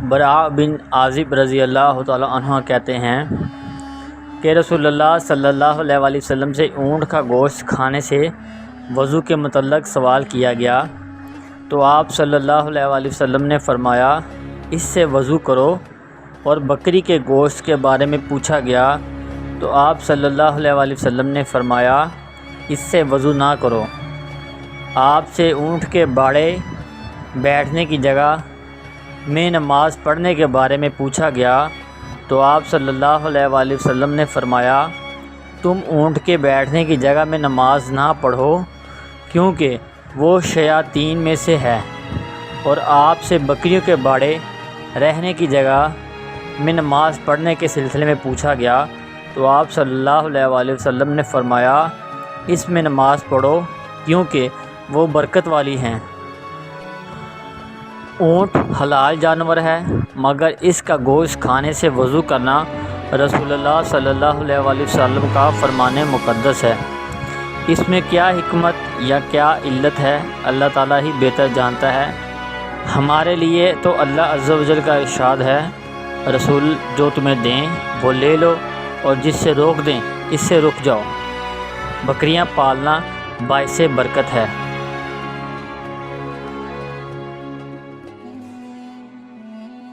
براء بن عازب رضی اللہ تعالیٰ عنہ کہتے ہیں کہ رسول اللہ صلی اللہ علیہ وآلہ وسلم سے اونٹ کا گوشت کھانے سے وضو کے متعلق سوال کیا گیا تو آپ صلی اللہ علیہ وآلہ وسلم نے فرمایا اس سے وضو کرو، اور بکری کے گوشت کے بارے میں پوچھا گیا تو آپ صلی اللہ علیہ وآلہ وسلم نے فرمایا اس سے وضو نہ کرو۔ آپ سے اونٹ کے باڑے بیٹھنے کی جگہ میں نماز پڑھنے کے بارے میں پوچھا گیا تو آپ صلی اللہ علیہ وآلہ وسلم نے فرمایا تم اونٹ کے بیٹھنے کی جگہ میں نماز نہ پڑھو کیونکہ وہ شیاطین میں سے ہے، اور آپ سے بکریوں کے باڑے رہنے کی جگہ میں نماز پڑھنے کے سلسلے میں پوچھا گیا تو آپ صلی اللہ علیہ وآلہ وسلم نے فرمایا اس میں نماز پڑھو کیونکہ وہ برکت والی ہیں۔ اونٹ حلال جانور ہے، مگر اس کا گوشت کھانے سے وضو کرنا رسول اللہ صلی اللہ علیہ وآلہ وسلم کا فرمان مقدس ہے۔ اس میں کیا حکمت یا کیا علت ہے اللہ تعالیٰ ہی بہتر جانتا ہے۔ ہمارے لیے تو اللہ عز و جل کا ارشاد ہے، رسول جو تمہیں دیں وہ لے لو اور جس سے روک دیں اس سے رک جاؤ۔ بکریاں پالنا باعث برکت ہے۔